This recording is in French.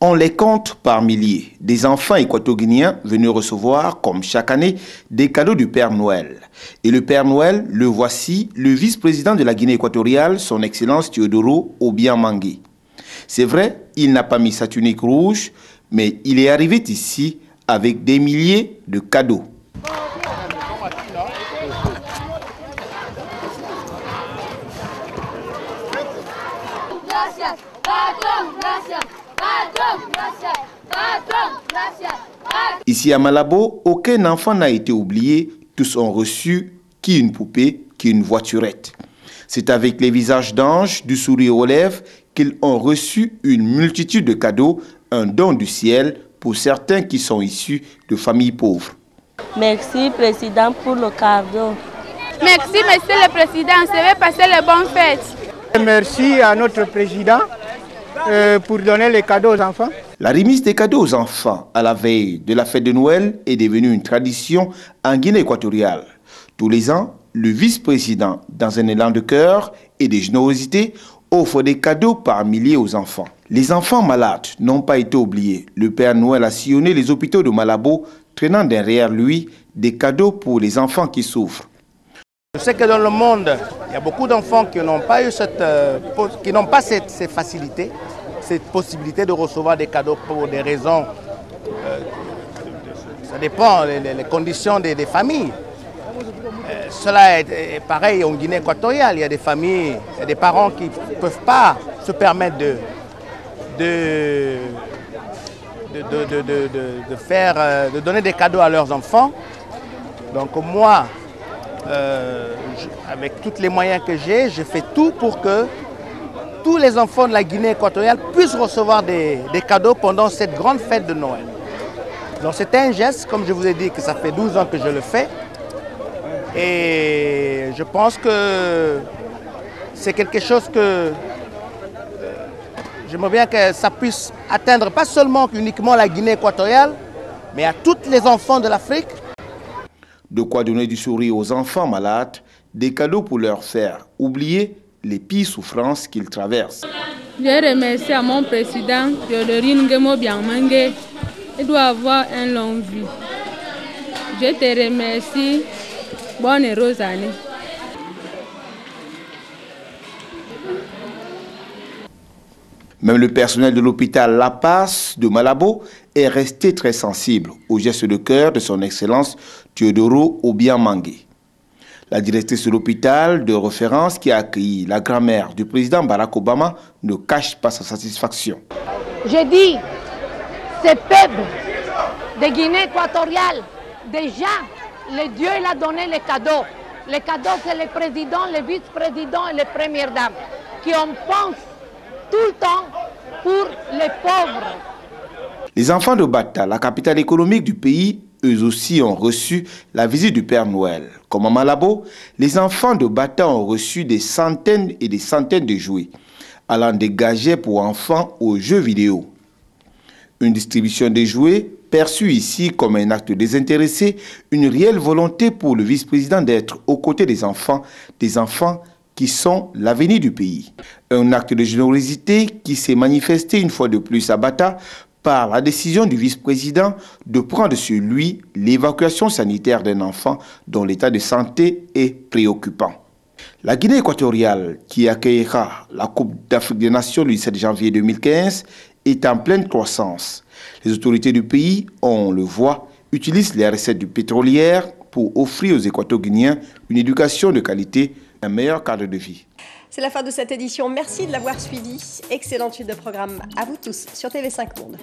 On les compte par milliers, des enfants équato-guinéens venus recevoir, comme chaque année, des cadeaux du Père Noël. Et le Père Noël, le voici, le vice-président de la Guinée équatoriale, son Excellence Teodoro Obiang Mangué. C'est vrai, il n'a pas mis sa tunique rouge, mais il est arrivé ici avec des milliers de cadeaux. Ici à Malabo, aucun enfant n'a été oublié. Tous ont reçu qui une poupée, qui une voiturette. C'est avec les visages d'anges, du sourire aux lèvres, qu'ils ont reçu une multitude de cadeaux, un don du ciel pour certains qui sont issus de familles pauvres. Merci, Président, pour le cadeau. Merci, Monsieur le Président. Je vais passer les bonnes fêtes. Merci à notre Président pour donner les cadeaux aux enfants. La remise des cadeaux aux enfants à la veille de la fête de Noël est devenue une tradition en Guinée équatoriale. Tous les ans, le vice-président, dans un élan de cœur et de générosité, offre des cadeaux par milliers aux enfants. Les enfants malades n'ont pas été oubliés. Le Père Noël a sillonné les hôpitaux de Malabo, traînant derrière lui des cadeaux pour les enfants qui souffrent. Je sais que dans le monde, il y a beaucoup d'enfants qui n'ont pas eu cette facilité, cette possibilité de recevoir des cadeaux pour des raisons. Ça dépend les conditions des familles. Cela est pareil en Guinée équatoriale. Il y a des familles, il y a des parents qui ne peuvent pas se permettre de donner des cadeaux à leurs enfants. Donc moi, avec tous les moyens que j'ai, je fais tout pour que tous les enfants de la Guinée équatoriale puissent recevoir des cadeaux pendant cette grande fête de Noël. Donc c'est un geste, comme je vous ai dit, que ça fait 12 ans que je le fais. Et je pense que c'est quelque chose que j'aimerais bien que ça puisse atteindre pas seulement uniquement la Guinée équatoriale, mais à tous les enfants de l'Afrique. De quoi donner du sourire aux enfants malades, des cadeaux pour leur faire oublier les pires souffrances qu'ils traversent. Je remercie à mon président, Teodoro Obiang Mangué. Il doit avoir une longue vie. Je te remercie. Bonne et heureuse année. Même le personnel de l'hôpital La Paz de Malabo est resté très sensible au geste de cœur de son Excellence Teodoro Obiang Mangué. La directrice de l'hôpital de référence qui a accueilli la grand-mère du président Barack Obama ne cache pas sa satisfaction. Je dis, ce peuple de Guinée équatoriale, déjà, le Dieu il a donné les cadeaux. Les cadeaux, c'est le président, le vice-président et les premières dames qui en pensent tout le temps pour les pauvres. Les enfants de Bata, la capitale économique du pays, eux aussi ont reçu la visite du Père Noël. Comme à Malabo, les enfants de Bata ont reçu des centaines et des centaines de jouets, allant des gadgets pour enfants aux jeux vidéo. Une distribution des jouets perçue ici comme un acte désintéressé, une réelle volonté pour le vice-président d'être aux côtés des enfants qui sont l'avenir du pays. Un acte de générosité qui s'est manifesté une fois de plus à Bata par la décision du vice-président de prendre sur lui l'évacuation sanitaire d'un enfant dont l'état de santé est préoccupant. La Guinée équatoriale, qui accueillera la Coupe d'Afrique des Nations le 17 janvier 2015, est en pleine croissance. Les autorités du pays, on le voit, utilisent les recettes du pétrolière pour offrir aux Équato-Guinéens une éducation de qualité, un meilleur cadre de vie. C'est la fin de cette édition. Merci de l'avoir suivi. Excellente suite de programme à vous tous sur TV5 Monde.